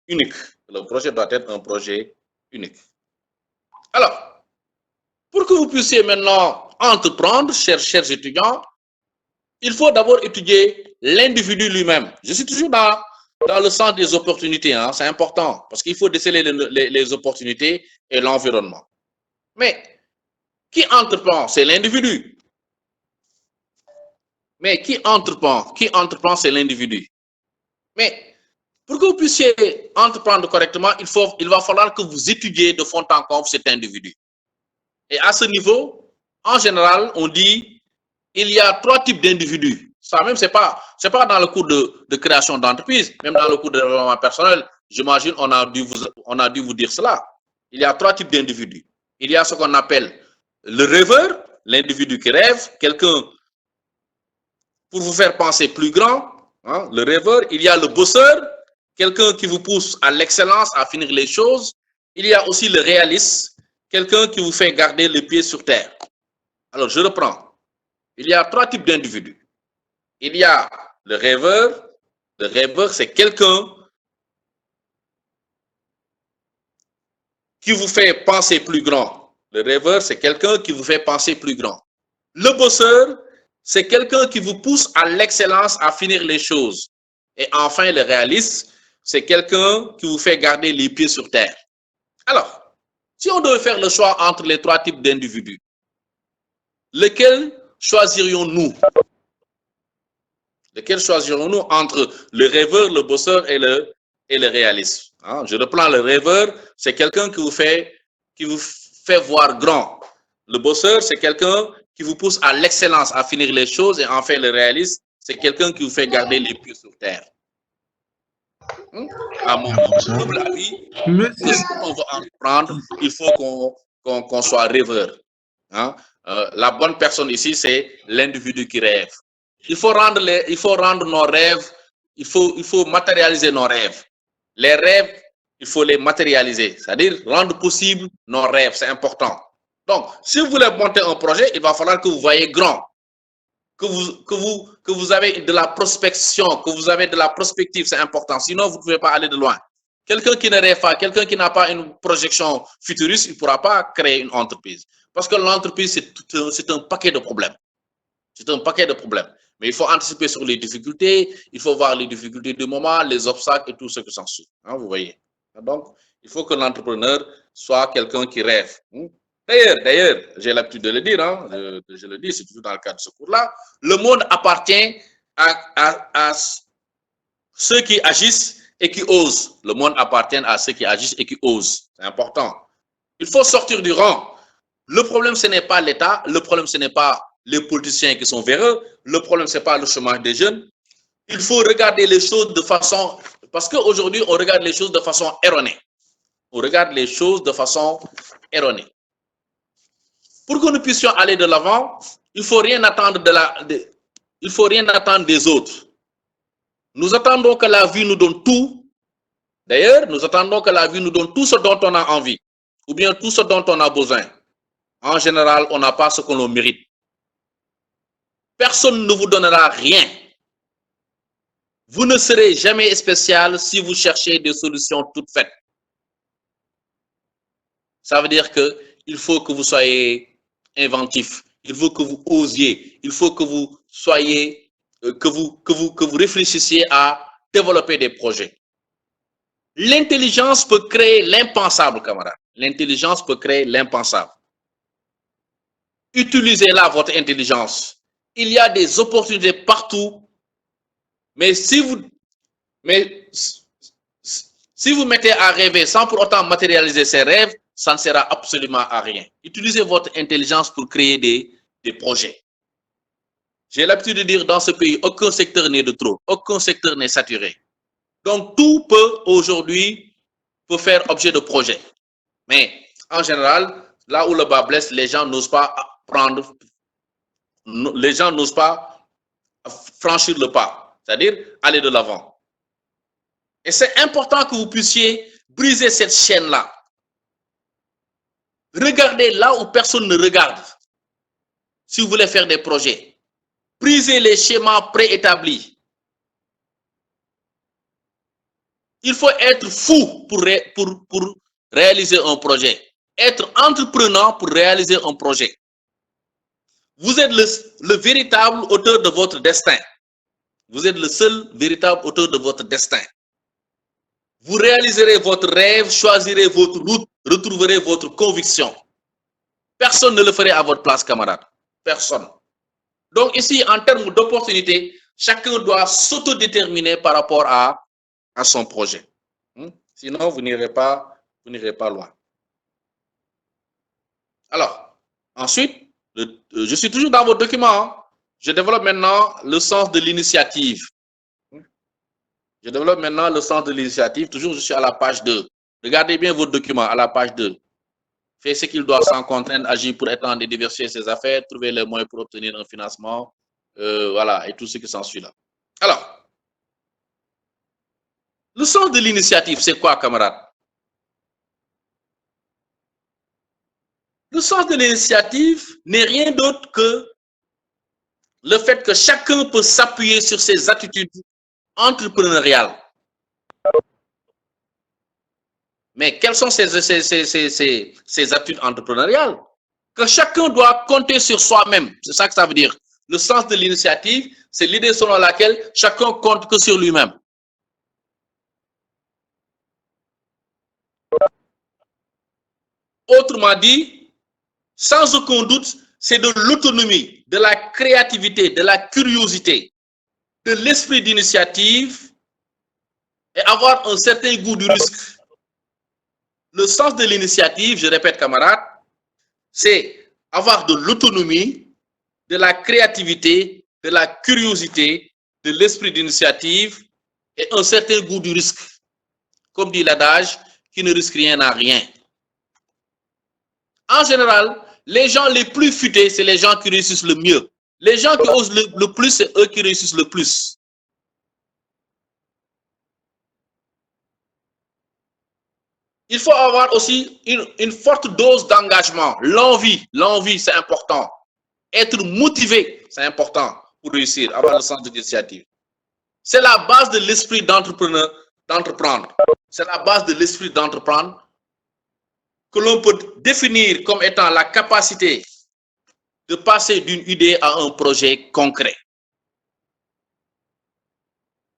unique. Le projet doit être un projet unique. Alors, pour que vous puissiez maintenant entreprendre, chers étudiants, il faut d'abord étudier l'individu lui-même. Je suis toujours dans le sens des opportunités, hein, c'est important, parce qu'il faut déceler les opportunités et l'environnement. Mais qui entreprend, c'est l'individu. Mais qui entreprend, c'est l'individu. Mais pour que vous puissiez entreprendre correctement, il va falloir que vous étudiez de fond en comble cet individu. Et à ce niveau, en général, on dit il y a 3 types d'individus. Ça même, c'est pas dans le cours de création d'entreprise, même dans le cours de développement personnel. J'imagine on a dû vous dire cela. Il y a 3 types d'individus. Il y a ce qu'on appelle le rêveur, l'individu qui rêve, quelqu'un pour vous faire penser plus grand, hein, le rêveur. Il y a le bosseur, quelqu'un qui vous pousse à l'excellence, à finir les choses. Il y a aussi le réaliste, quelqu'un qui vous fait garder les pieds sur terre. Alors, je reprends. Il y a 3 types d'individus. Il y a le rêveur. Le rêveur, c'est quelqu'un qui vous fait penser plus grand. Le rêveur, c'est quelqu'un qui vous fait penser plus grand. Le bosseur, c'est quelqu'un qui vous pousse à l'excellence, à finir les choses. Et enfin, le réaliste, c'est quelqu'un qui vous fait garder les pieds sur terre. Alors, si on devait faire le choix entre les 3 types d'individus, lequel choisirions-nous? Lequel choisirons-nous entre le rêveur, le bosseur et le réaliste? Hein? Je reprends le rêveur, c'est quelqu'un qui vous fait voir grand. Le bosseur, c'est quelqu'un qui vous pousse à l'excellence, à finir les choses. Et enfin, le réaliste, c'est quelqu'un qui vous fait garder les pieds sur terre. À mon humble avis, que si on veut entreprendre, il faut qu'on soit rêveur. Hein? La bonne personne ici, c'est l'individu qui rêve. Il faut rendre nos rêves, il faut matérialiser nos rêves. Les rêves, il faut les matérialiser, c'est-à-dire rendre possible nos rêves, c'est important. Donc, si vous voulez monter un projet, il va falloir que vous voyez grand, que vous avez de la prospection, que vous avez de la prospective, c'est important. Sinon, vous ne pouvez pas aller de loin. Quelqu'un qui ne rêve pas, quelqu'un qui n'a pas une projection futuriste, il ne pourra pas créer une entreprise. Parce que l'entreprise, c'est un paquet de problèmes. C'est un paquet de problèmes. Mais il faut anticiper sur les difficultés, il faut voir les difficultés du moment, les obstacles et tout ce qui s'ensuit. Hein, vous voyez. Donc, il faut que l'entrepreneur soit quelqu'un qui rêve. D'ailleurs, j'ai l'habitude de le dire, hein, je le dis, c'est toujours dans le cadre de ce cours-là, le monde appartient à ceux qui agissent et qui osent. Le monde appartient à ceux qui agissent et qui osent. C'est important. Il faut sortir du rang. Le problème, ce n'est pas l'État. Le problème, ce n'est pas les politiciens qui sont véreux. Le problème, ce n'est pas le chômage des jeunes. Il faut regarder les choses de façon... Parce qu'aujourd'hui, on regarde les choses de façon erronée. On regarde les choses de façon erronée. Pour que nous puissions aller de l'avant, il ne faut rien attendre il faut rien attendre des autres. Nous attendons que la vie nous donne tout. D'ailleurs, nous attendons que la vie nous donne tout ce dont on a envie, ou bien tout ce dont on a besoin. En général, on n'a pas ce que l'on mérite. Personne ne vous donnera rien. Vous ne serez jamais spécial si vous cherchez des solutions toutes faites. Ça veut dire qu'il faut que vous soyez inventif, il faut que vous osiez, il faut que vous soyez, que vous réfléchissiez à développer des projets. L'intelligence peut créer l'impensable, camarade. L'intelligence peut créer l'impensable. Utilisez-la, votre intelligence. Il y a des opportunités partout, mais si vous mettez à rêver sans pour autant matérialiser ces rêves, ça ne sera absolument à rien. Utilisez votre intelligence pour créer des projets. J'ai l'habitude de dire dans ce pays, aucun secteur n'est de trop, aucun secteur n'est saturé. Donc, tout peut aujourd'hui faire objet de projet. Mais en général, là où le bas blesse, les gens n'osent pas franchir le pas, c'est-à-dire aller de l'avant. Et c'est important que vous puissiez briser cette chaîne-là. Regardez là où personne ne regarde. Si vous voulez faire des projets, brisez les schémas préétablis. Il faut être fou pour réaliser un projet. Être entreprenant pour réaliser un projet. Vous êtes le véritable auteur de votre destin. Vous êtes le seul véritable auteur de votre destin. Vous réaliserez votre rêve, choisirez votre route, retrouverez votre conviction. Personne ne le ferait à votre place, camarade. Personne. Donc ici, en termes d'opportunité, chacun doit s'autodéterminer par rapport à son projet. Sinon, vous n'irez pas loin. Alors, ensuite, je suis toujours dans vos documents. Je développe maintenant le sens de l'initiative. Je développe maintenant le sens de l'initiative. Toujours, je suis à la page 2. Regardez bien votre document à la page 2. Fait ce qu'il doit sans contrainte, agir pour étendre et diversifier ses affaires, trouver les moyens pour obtenir un financement, voilà, et tout ce qui s'ensuit là. Alors, le sens de l'initiative, c'est quoi, camarades? Le sens de l'initiative n'est rien d'autre que le fait que chacun peut s'appuyer sur ses attitudes entrepreneuriales. Mais quelles sont ces attitudes entrepreneuriales? Que chacun doit compter sur soi-même. C'est ça que ça veut dire. Le sens de l'initiative, c'est l'idée selon laquelle chacun compte que sur lui-même. Autrement dit, sans aucun doute, c'est de l'autonomie, de la créativité, de la curiosité, de l'esprit d'initiative et avoir un certain goût du risque. Le sens de l'initiative, je répète, camarades, c'est avoir de l'autonomie, de la créativité, de la curiosité, de l'esprit d'initiative et un certain goût du risque. Comme dit l'adage, qui ne risque rien n'a rien. En général, les gens les plus futés, c'est les gens qui réussissent le mieux. Les gens qui osent le plus, c'est eux qui réussissent le plus. Il faut avoir aussi une forte dose d'engagement. L'envie, c'est important. Être motivé, c'est important pour réussir, avoir le sens de l'initiative. C'est la base de l'esprit d'entreprendre. C'est la base de l'esprit d'entreprendre que l'on peut définir comme étant la capacité de passer d'une idée à un projet concret.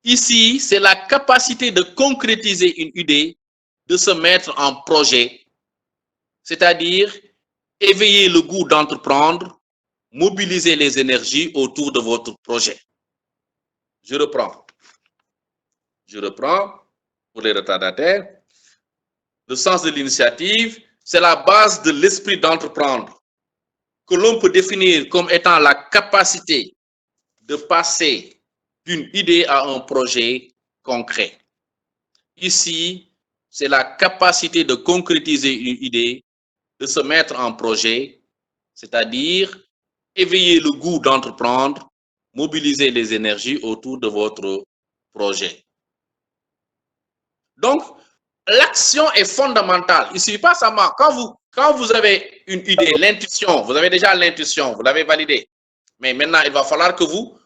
Ici, c'est la capacité de concrétiser une idée, de se mettre en projet, c'est-à-dire éveiller le goût d'entreprendre, mobiliser les énergies autour de votre projet. Je reprends pour les retardataires. Le sens de l'initiative, c'est la base de l'esprit d'entreprendre que l'on peut définir comme étant la capacité de passer d'une idée à un projet concret. Ici, c'est la capacité de concrétiser une idée, de se mettre en projet, c'est-à-dire éveiller le goût d'entreprendre, mobiliser les énergies autour de votre projet. Donc, l'action est fondamentale. Il ne suffit pas seulement, quand vous avez une idée, l'intuition, vous avez déjà l'intuition, vous l'avez validée. Mais maintenant, il va falloir que vous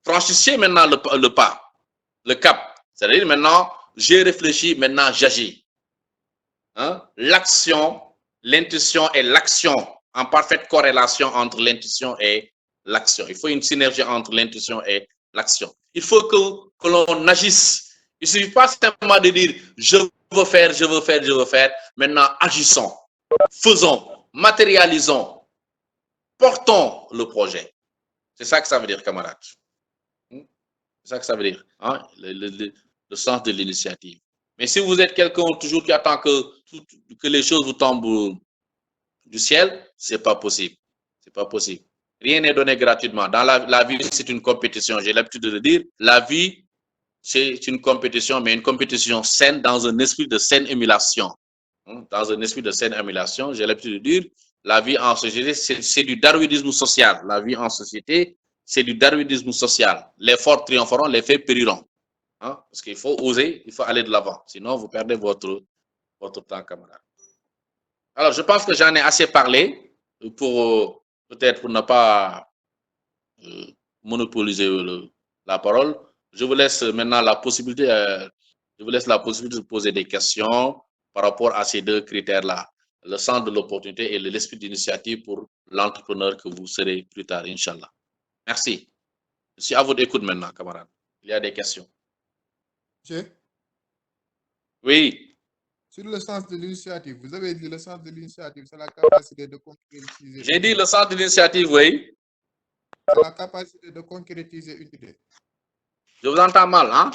franchissiez maintenant le pas, le cap. C'est-à-dire maintenant, j'ai réfléchi, maintenant j'agis. Hein? L'action, l'intuition et l'action, en parfaite corrélation entre l'intuition et l'action. Il faut une synergie entre l'intuition et l'action. Il faut que l'on agisse. Il ne suffit pas simplement de dire je veux faire. Maintenant, agissons, faisons, matérialisons, portons le projet. C'est ça que ça veut dire, camarades. C'est ça que ça veut dire, hein? Le sens de l'initiative. Mais si vous êtes quelqu'un toujours qui attend que les choses vous tombent du ciel, c'est pas possible. C'est pas possible. Rien n'est donné gratuitement. Dans la vie, c'est une compétition. J'ai l'habitude de le dire. La vie, c'est une compétition, mais une compétition saine dans un esprit de saine émulation. Dans un esprit de saine émulation, j'ai l'habitude de dire, la vie en société, c'est du darwinisme social. La vie en société, c'est du darwinisme social. Les forts triompheront, les faibles périront. Hein? Parce qu'il faut oser, il faut aller de l'avant. Sinon, vous perdez votre temps, camarade. Alors, je pense que j'en ai assez parlé pour peut-être pour ne pas monopoliser la parole. Je vous laisse maintenant la possibilité Je vous laisse la possibilité de poser des questions par rapport à ces deux critères-là. Le sens de l'opportunité et l'esprit d'initiative pour l'entrepreneur que vous serez plus tard, Inch'Allah. Merci. Je suis à votre écoute maintenant, camarade. Il y a des questions. Monsieur? Oui. Sur le sens de l'initiative, vous avez dit le sens de l'initiative, c'est la capacité de concrétiser. J'ai dit le sens de l'initiative, oui. C'est la capacité de concrétiser une idée. Je vous entends mal, hein?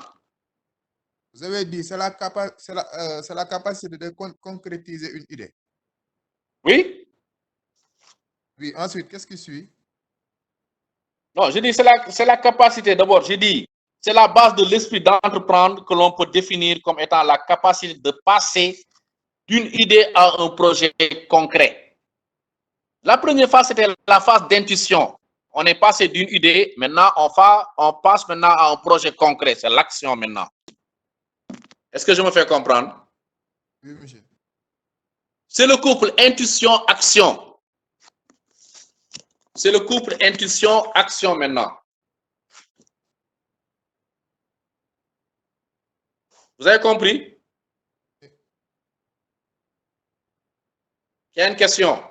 Vous avez dit c'est la capacité de concrétiser une idée. Oui. Oui, ensuite, qu'est-ce qui suit? Non, je dis c'est la capacité d'abord, je dis c'est la base de l'esprit d'entreprendre que l'on peut définir comme étant la capacité de passer d'une idée à un projet concret. La première phase, c'était la phase d'intuition. On est passé d'une idée, maintenant on passe maintenant à un projet concret, c'est l'action maintenant. Est-ce que je me fais comprendre? Oui, monsieur. C'est le couple intuition-action. C'est le couple intuition-action maintenant. Vous avez compris? Il y a une question.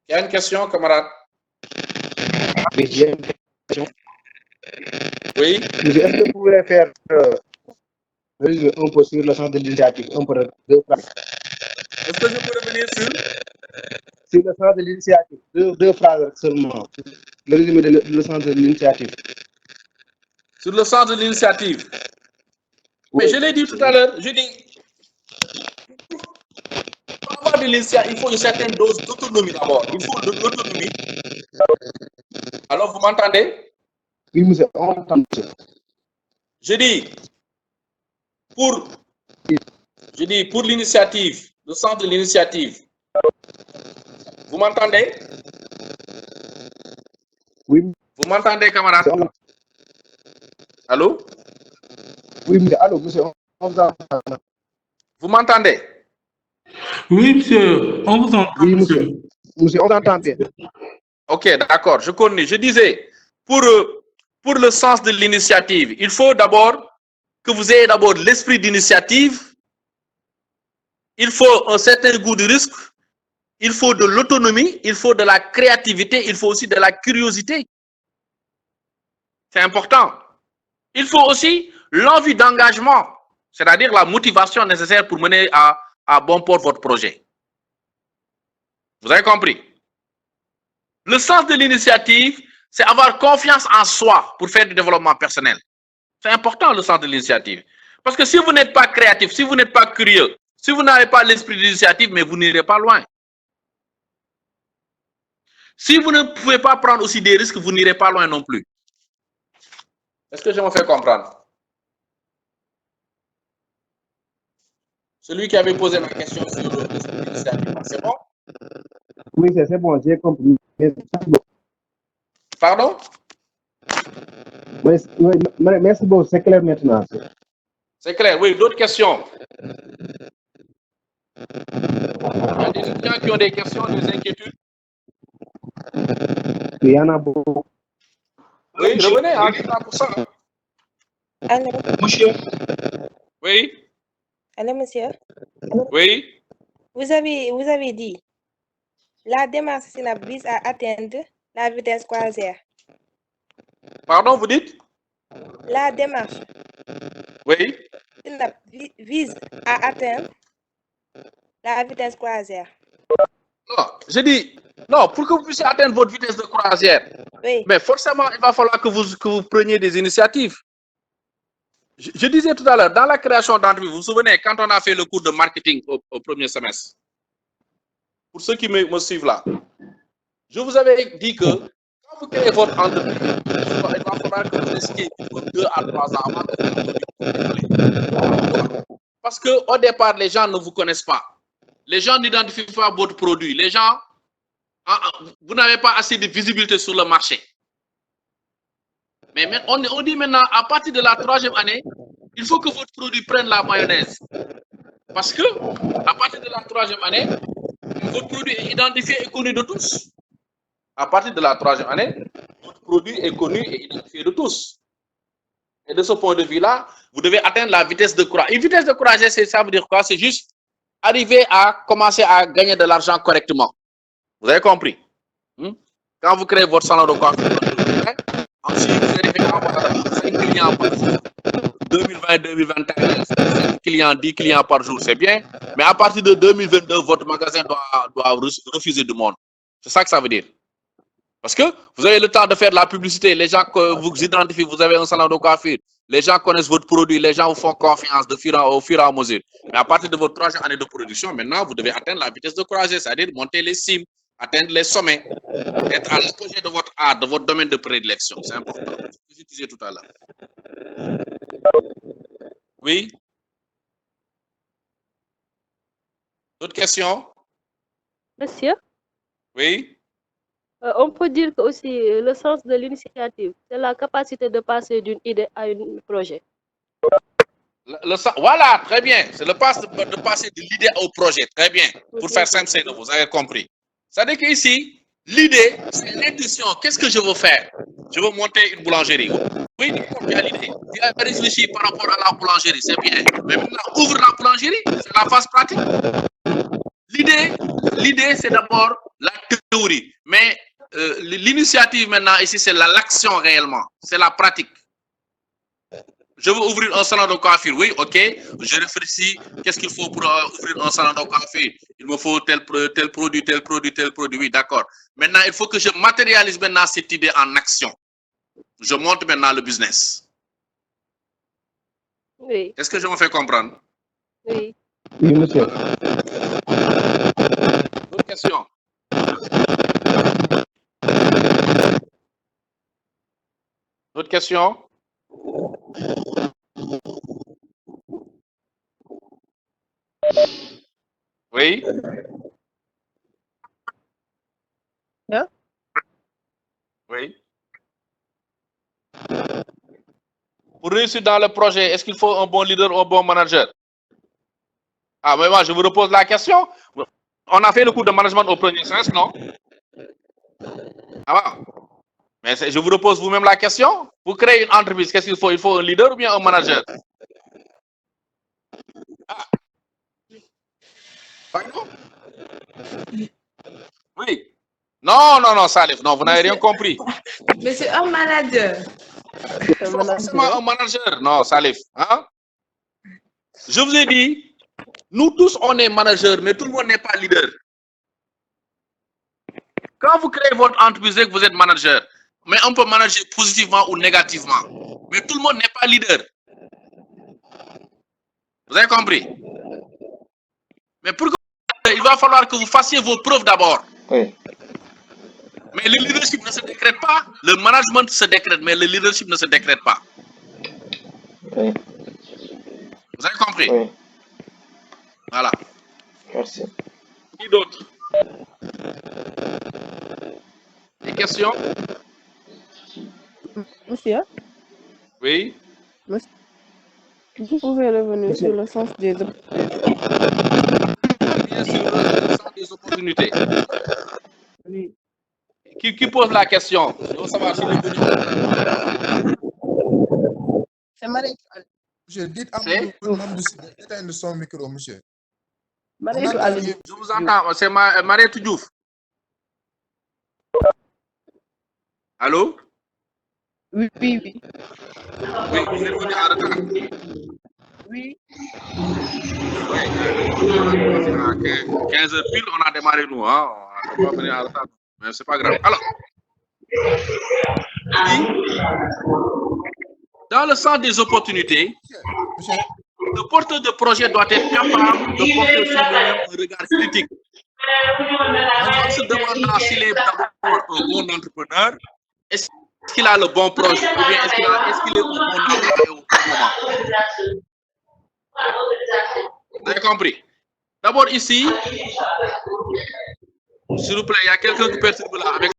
Il y a une question, camarade? Oui, j'ai une question. Oui. Est-ce que vous pouvez faire un peu sur le sens de l'initiative, un peu de deux phrases? Est-ce que je peux revenir sur le sens de l'initiative, deux phrases seulement. Le résumé de le sens de l'initiative. Sur le sens de l'initiative. Oui. Mais je l'ai dit tout à l'heure, je dis, pour avoir de l'initiative, il faut une certaine dose d'autonomie d'abord. Il faut de l'autonomie. Alors, vous m'entendez? Oui, monsieur, on entend, monsieur. Je dis, pour l'initiative, le sens de l'initiative, vous m'entendez? Oui. Vous m'entendez, camarade? Allô? Oui, monsieur, allô, monsieur, on vous entend. Vous m'entendez? Oui, monsieur, on vous entend. Oui, monsieur. Monsieur, on entend bien. Ok, d'accord, je continue. Je disais, pour le sens de l'initiative, il faut d'abord que vous ayez d'abord l'esprit d'initiative, il faut un certain goût de risque, il faut de l'autonomie, il faut de la créativité, il faut aussi de la curiosité. C'est important. Il faut aussi l'envie d'engagement, c'est-à-dire la motivation nécessaire pour mener à bon port votre projet. Vous avez compris? Le sens de l'initiative, c'est avoir confiance en soi pour faire du développement personnel. C'est important le sens de l'initiative. Parce que si vous n'êtes pas créatif, si vous n'êtes pas curieux, si vous n'avez pas l'esprit d'initiative, mais vous n'irez pas loin. Si vous ne pouvez pas prendre aussi des risques, vous n'irez pas loin non plus. Est-ce que je me fais comprendre? Celui qui avait posé ma question sur l'esprit d'initiative, c'est bon? Oui, c'est bon, j'ai compris. Pardon? Merci beaucoup, c'est clair maintenant. C'est clair, oui. D'autres questions? Il y a des étudiants qui ont des questions, des inquiétudes? Il y en a beaucoup. Oui, revenez à 100%. Allô? Monsieur. Oui. Allô, monsieur? Oui. Vous avez dit, la démarche SYNAP vise à atteindre la vitesse croisière. Pardon, vous dites? La démarche Oui. SYNAP vise à atteindre la vitesse croisière. Non, je dis, non, pour que vous puissiez atteindre votre vitesse de croisière, Oui. mais forcément, il va falloir que vous preniez des initiatives. Je disais tout à l'heure, dans la création d'entreprise, vous vous souvenez, quand on a fait le cours de marketing au premier semestre, pour ceux qui me suivent là, je vous avais dit que quand vous créez votre entreprise, il va falloir que vous restiez 2 à 3 ans avant que vous. Parce qu'au départ, les gens ne vous connaissent pas. Les gens n'identifient pas votre produit. Les gens, vous n'avez pas assez de visibilité sur le marché. Mais on dit maintenant, à partir de la 3e année, il faut que votre produit prenne la mayonnaise. Parce que, à partir de la 3e année, votre produit est identifié et connu de tous. à partir de la 3e année, votre produit est connu et identifié de tous. Et de ce point de vue-là, vous devez atteindre la vitesse de croisière. Une vitesse de croisière, ça veut dire quoi? C'est juste arriver à commencer à gagner de l'argent correctement. Vous avez compris? Quand vous créez votre salon de coiffure, ensuite vous arrivez à avoir 5 clients par jour. 2020, 2021, 5 clients, 10 clients par jour, c'est bien. Mais à partir de 2022, votre magasin doit refuser du monde. C'est ça que ça veut dire. Parce que vous avez le temps de faire de la publicité. Les gens que vous identifiez, vous avez un salon de coiffure. Les gens connaissent votre produit. Les gens vous font confiance au fur et à mesure. Mais à partir de votre 3e année de production, maintenant, vous devez atteindre la vitesse de croisière, c'est-à-dire monter les cimes, atteindre les sommets, être à l'apogée de votre art, de votre domaine de prédilection. C'est important. C'est ce que je disais tout à l'heure. Oui? D'autres questions? Monsieur, Oui? on peut dire que aussi le sens de l'initiative, c'est la capacité de passer d'une idée à un projet. Voilà, très bien. C'est le pas de passer de l'idée au projet. Très bien. Pour faire simple, vous avez compris. C'est-à-dire qu'ici, l'idée, c'est l'intuition. Qu'est-ce que je veux faire? Je veux monter une boulangerie. Oui, tu as l'idée. Tu as réfléchi par rapport à la boulangerie, c'est bien. Mais maintenant, ouvre la boulangerie, c'est la phase pratique. L'idée, c'est d'abord la théorie. Mais l'initiative maintenant, ici, c'est l'action réellement. C'est la pratique. Je veux ouvrir un salon de coiffure. Oui, ok. Je réfléchis. Qu'est-ce qu'il faut pour ouvrir un salon de coiffure? Il me faut tel produit, tel produit, tel produit. Oui, d'accord. Maintenant, il faut que je matérialise maintenant cette idée en action. Je monte maintenant le business. Oui. Est-ce que je me fais comprendre? Oui. Oui, monsieur. D'autres questions? D'autres questions? Oui? Yeah. Oui. Pour réussir dans le projet, est-ce qu'il faut un bon leader ou un bon manager? Ah, mais moi, je vous repose la question. On a fait le cours de management au premier semestre, non? Ah bon? Mais je vous repose vous-même la question. Pour créer une entreprise, qu'est-ce qu'il faut? Il faut un leader ou bien un manager? Ah. Pardon? Oui. Non, Salif, non, vous n'avez rien compris. Mais c'est un manager. Pas forcément un manager, non, Salif. Hein? Je vous ai dit, nous tous, on est manager, mais tout le monde n'est pas leader. Quand vous créez votre entreprise, vous êtes manager. Mais on peut manager positivement ou négativement. Mais tout le monde n'est pas leader. Vous avez compris? Mais pour que il va falloir que vous fassiez vos preuves d'abord. Oui. Mais le leadership ne se décrète pas. Le management se décrète, mais le leadership ne se décrète pas. Oui. Vous avez compris? Oui. Voilà. Merci. Qui d'autre? Des questions? Monsieur, Oui. vous pouvez revenir sur le sens des Bien sûr, le sens des opportunités. Oui. Qui pose la question? Je veux savoir si le C'est Marie. Monsieur, dites à C'est? mon membre d'éteindre son micro, monsieur. Marie On entend Aliou. rien. Je vous entends, c'est Mariette Diouf. Allô? Oui. Oui, vous êtes venu en retard. Oui. Oui. À 15h pile, on a démarré nous. Hein? On ne peut pas venir en retard. Mais c'est pas grave. Alors, dans le sens des opportunités, Monsieur, le porteur de projet doit être capable de porter sur lui-même un regard critique. En se demandant s'il est d'abord un bon entrepreneur, est-ce qu'il a le bon projet ou bien est-ce qu'il est un bon employé au bon moment? Vous avez compris? D'abord ici, s'il vous plaît, il y a quelqu'un qui perturbe là avec